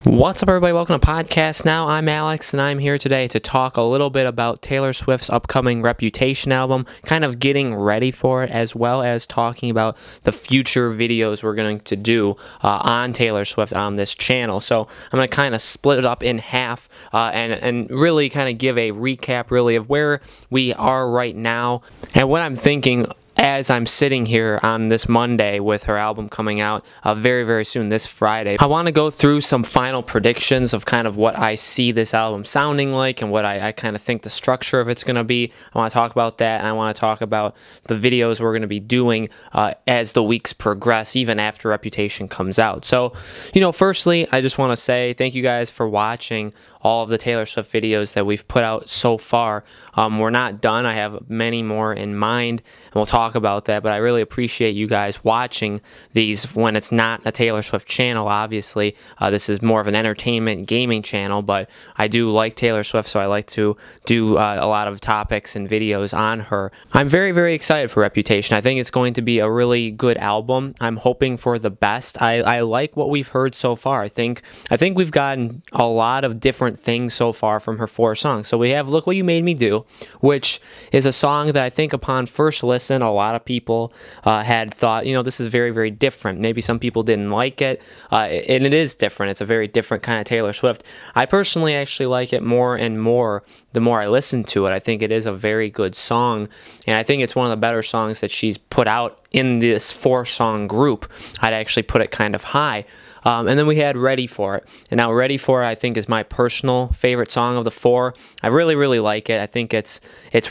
What's up, everybody? Welcome to Podcast Now. I'm Alex, and I'm here today to talk a little bit about Taylor Swift's upcoming Reputation album, kind of getting ready for it, as well as talking about the future videos we're going to do on Taylor Swift on this channel. So I'm going to kind of split it up in half and really kind of give a recap, really, of where we are right now and what I'm thinking as I'm sitting here on this Monday with her album coming out very, very soon, this Friday. I want to go through some final predictions of kind of what I see this album sounding like and what I kind of think the structure of it's going to be. I want to talk about that, and I want to talk about the videos we're going to be doing as the weeks progress, even after Reputation comes out. So, firstly, I just want to say thank you guys for watching all of the Taylor Swift videos that we've put out so far. We're not done. I have many more in mind, and we'll talk about that, but I really appreciate you guys watching these when it's not a Taylor Swift channel. Obviously, this is more of an entertainment gaming channel, but I do like Taylor Swift, so I like to do a lot of topics and videos on her. I'm very, very excited for Reputation. I think it's going to be a really good album. I'm hoping for the best. I like what we've heard so far. I think we've gotten a lot of different things so far from her 4 songs. So we have Look What You Made Me Do, which is a song that I think upon first listen, a lot of people had thought, this is very, very different. Maybe some people didn't like it, and it is different. It's a very different kind of Taylor Swift. I personally actually like it more and more the more I listen to it. I think it is a very good song, and I think it's one of the better songs that she's put out in this 4-song group. I'd actually put it kind of high. And then we had Ready For It. And now Ready For It, I think, is my personal favorite song of the 4. I really, really like it. I think it's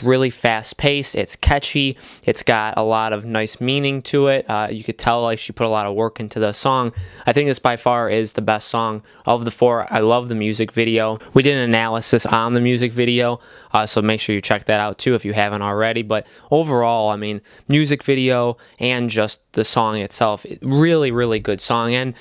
really fast-paced. It's catchy. It's got a lot of nice meaning to it. You could tell like she put a lot of work into the song. I think this by far is the best song of the 4. I love the music video. We did an analysis on the music video, so make sure you check that out too if you haven't already. But overall, I mean, music video and just the song itself, really, really good song. And,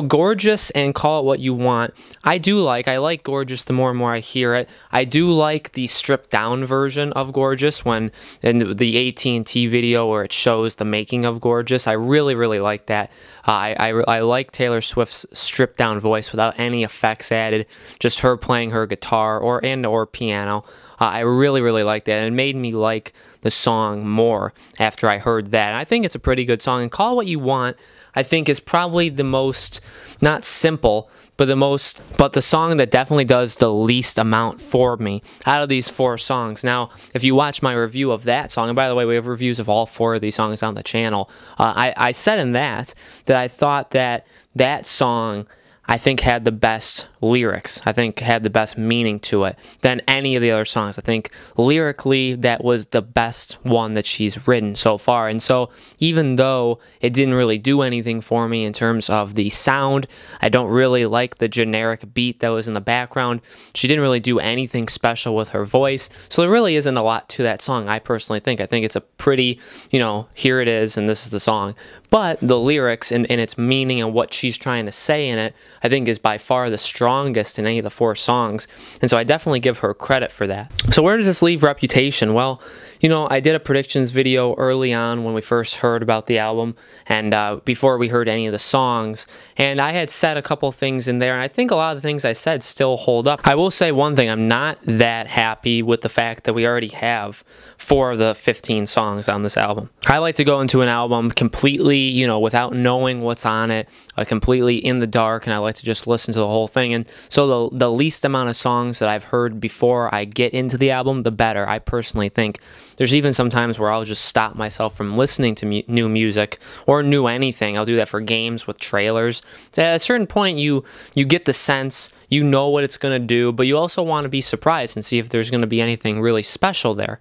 Gorgeous and Call It What You Want, I like Gorgeous the more and more I hear it. I do like the stripped down version of Gorgeous when in the AT&T video where it shows the making of Gorgeous. I really, really like that. I like Taylor Swift's stripped down voice without any effects added, just her playing her guitar or piano. I really, really like that, and it made me like the song more after I heard that. And I think it's a pretty good song. And Call It What You Want, I think, is probably the most, not simple, but the song that definitely does the least amount for me out of these 4 songs. Now, if you watch my review of that song, and by the way, we have reviews of all 4 of these songs on the channel, I said in that I thought that song, I think, had the best lyrics. I think had the best meaning to it than any of the other songs. I think lyrically that was the best one that she's written so far. And so even though it didn't really do anything for me in terms of the sound, I don't really like the generic beat that was in the background. She didn't really do anything special with her voice. So there really isn't a lot to that song, I personally think. I think it's a pretty, here it is and this is the song. But the lyrics and its meaning and what she's trying to say in it, I think is by far the strongest in any of the 4 songs. And so I definitely give her credit for that. So where does this leave Reputation? Well, I did a predictions video early on when we first heard about the album and before we heard any of the songs. And I had said a couple things in there, and I think a lot of the things I said still hold up. I will say one thing. I'm not that happy with the fact that we already have 4 of the 15 songs on this album. I like to go into an album completely, without knowing what's on it, completely in the dark, and I like to just listen to the whole thing. And so the least amount of songs that I've heard before I get into the album, the better, I personally think. There's even some times where I'll just stop myself from listening to new music or new anything. I'll do that for games with trailers. So at a certain point, you get the sense, you know what it's going to do, but you also want to be surprised and see if there's going to be anything really special there.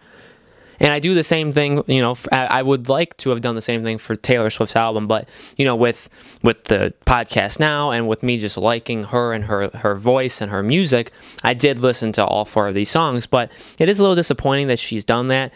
And I do the same thing, I would like to have done the same thing for Taylor Swift's album, but, with the Podcast Now and with me just liking her and her voice and her music, I did listen to all 4 of these songs, but it is a little disappointing that she's done that.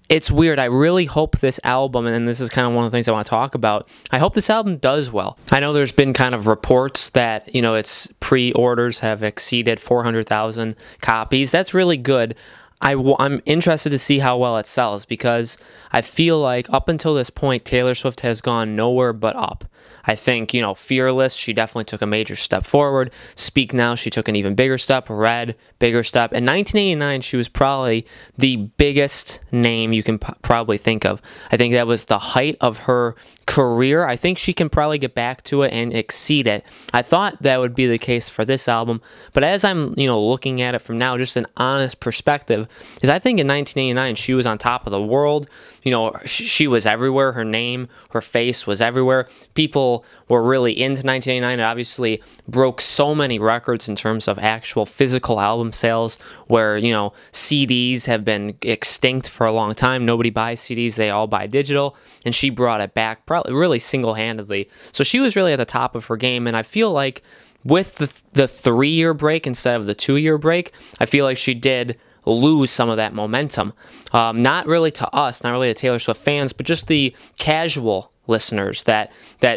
It's weird. I really hope this album, and this is kind of one of the things I want to talk about, I hope this album does well. I know there's been kind of reports that, its pre-orders have exceeded 400,000 copies. That's really good. I'm interested to see how well it sells, because I feel like up until this point, Taylor Swift has gone nowhere but up. I think, Fearless, she definitely took a major step forward. Speak Now, she took an even bigger step. Red, bigger step. In 1989, she was probably the biggest name you can probably think of. I think that was the height of her career. I think she can probably get back to it and exceed it. I thought that would be the case for this album, but as I'm, looking at it from now, just an honest perspective, is I think in 1989, she was on top of the world. She was everywhere. Her name, her face was everywhere. People were really into 1989. It obviously broke so many records in terms of actual physical album sales, where, CDs have been extinct for a long time. Nobody buys CDs. They all buy digital. And she brought it back probably really single-handedly. So she was really at the top of her game. And I feel like with the 3-year break instead of the 2-year break, I feel like she did lose some of that momentum. Not really to us, not really to Taylor Swift fans, but just the casual listeners that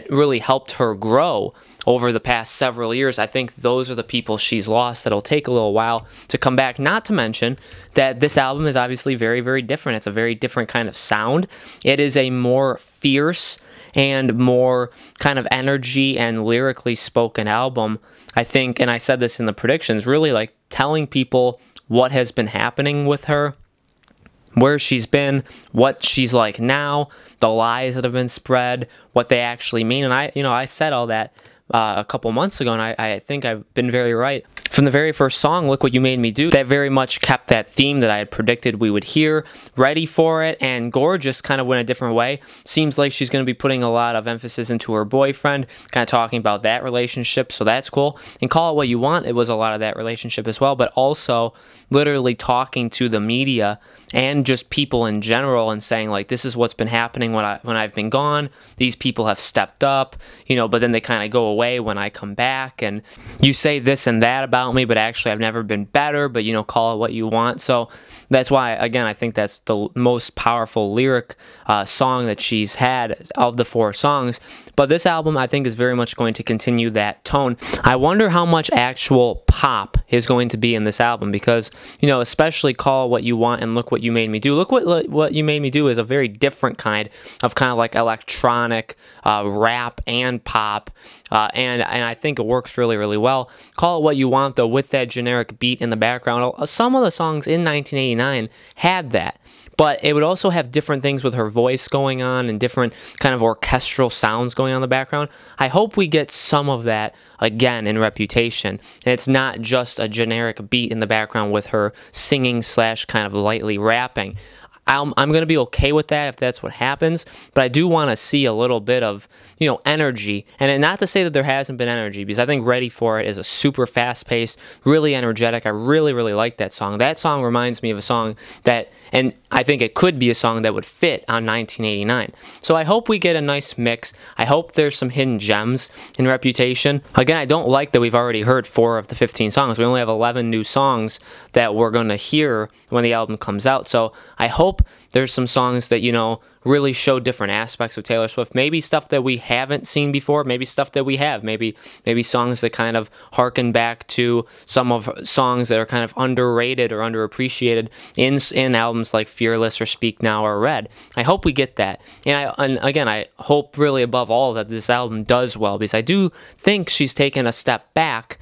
really helped her grow over the past several years. I think those are the people she's lost. That'll take a little while to come back. Not to mention that this album is obviously very, very different. It's a very different kind of sound. It is a more fierce and more kind of energy and lyrically spoken album, I think, and I said this in the predictions, really like telling people what has been happening with her, where she's been, what she's like now, the lies that have been spread, what they actually mean. And I said all that a couple months ago, and I think I've been very right. From the very first song, Look What You Made Me Do, that very much kept that theme that I had predicted we would hear. Ready for It and Gorgeous kind of went a different way. Seems like she's going to be putting a lot of emphasis into her boyfriend, kind of talking about that relationship, so that's cool. And Call It What You Want, it was a lot of that relationship as well, but also literally talking to the media and just people in general and saying, like, this is what's been happening when I've been gone. These people have stepped up, but then they kind of go away when I come back, and you say this and that about me, but actually I've never been better, but call it what you want. So that's why, again, I think that's the most powerful lyric song that she's had of the 4 songs. But this album, I think, is very much going to continue that tone. I wonder how much actual pop is going to be in this album, because, especially Call It What You Want and Look What You Made Me Do. Look What You Made Me Do is a very different kind of like electronic rap and pop, and I think it works really, really well. Call It What You Want, though, with that generic beat in the background. Some of the songs in 1989 had that. But it would also have different things with her voice going on and different kind of orchestral sounds going on in the background. I hope we get some of that again in Reputation. And it's not just a generic beat in the background with her singing / kind of lightly rapping. I'm going to be okay with that if that's what happens, but I do want to see a little bit of, energy. And not to say that there hasn't been energy, because I think Ready for It is a super fast-paced, really energetic. I really, really like that song. That song reminds me of a song that, and I think it could be a song that would fit on 1989. So I hope we get a nice mix. I hope there's some hidden gems in Reputation. Again, I don't like that we've already heard 4 of the 15 songs. We only have 11 new songs that we're going to hear when the album comes out. So I hope there's some songs that, really show different aspects of Taylor Swift. Maybe stuff that we haven't seen before, maybe stuff that we have, maybe songs that kind of harken back to some of songs that are kind of underrated or underappreciated in albums like Fearless or Speak Now or Red. I hope we get that. And again, I hope really above all that this album does well, because I do think she's taken a step back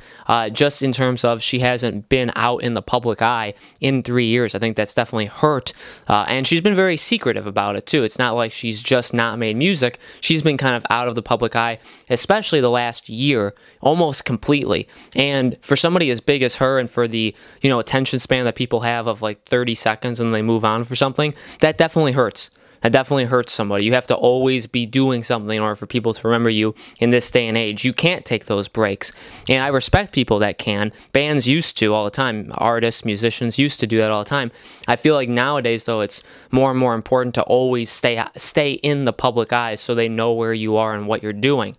just in terms of she hasn't been out in the public eye in 3 years. I think that's definitely hurt. And she's been very secretive about it too. It's not like she's just not made music. She's been kind of out of the public eye, especially the last year, almost completely. And for somebody as big as her, and for the, attention span that people have of like 30 seconds and they move on for something, that definitely hurts. That definitely hurts somebody. You have to always be doing something in order for people to remember you in this day and age. You can't take those breaks. And I respect people that can. Bands used to all the time. Artists, musicians used to do that all the time. I feel like nowadays, though, it's more and more important to always stay in the public eye so they know where you are and what you're doing.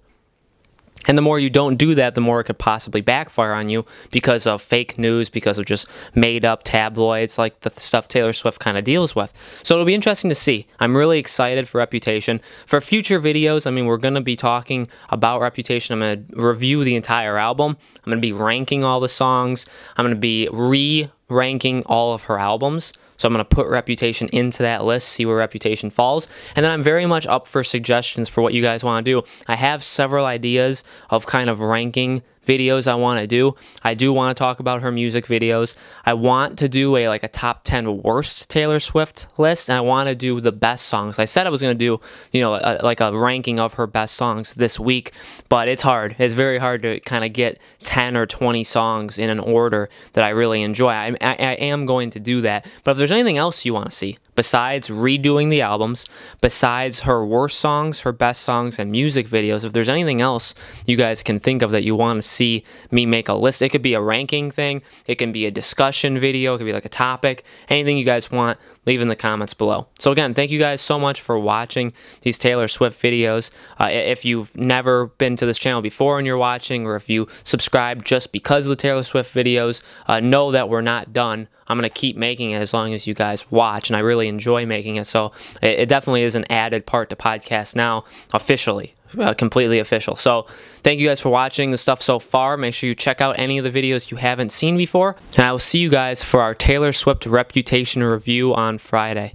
And the more you don't do that, the more it could possibly backfire on you because of fake news, because of just made-up tabloids, like the stuff Taylor Swift kind of deals with. So it'll be interesting to see. I'm really excited for Reputation. For future videos, I mean, we're going to be talking about Reputation. I'm going to review the entire album. I'm going to be ranking all the songs. I'm going to be re-ranking all of her albums. So I'm going to put Reputation into that list, see where Reputation falls. And then I'm very much up for suggestions for what you guys want to do. I have several ideas of kind of ranking videos I want to do. I do want to talk about her music videos. I want to do a top 10 worst Taylor Swift list, and I want to do the best songs. I said I was going to do, a ranking of her best songs this week, but it's hard. It's very hard to kind of get 10 or 20 songs in an order that I really enjoy. I am going to do that, but if there's anything else you want to see, besides redoing the albums, besides her worst songs, her best songs, and music videos, if there's anything else you guys can think of that you want to see me make a list, it could be a ranking thing, it can be a discussion video, it could be like a topic, anything you guys want, leave in the comments below. So again, thank you guys so much for watching these Taylor Swift videos. If you've never been to this channel before and you're watching, or if you subscribe just because of the Taylor Swift videos, know that we're not done. I'm going to keep making it as long as you guys watch, and I really enjoy making it, so it definitely is an added part to Podcast Now, officially, completely official. So thank you guys for watching the stuff so far. Make sure you check out any of the videos you haven't seen before, and I will see you guys for our Taylor Swift Reputation review on Friday.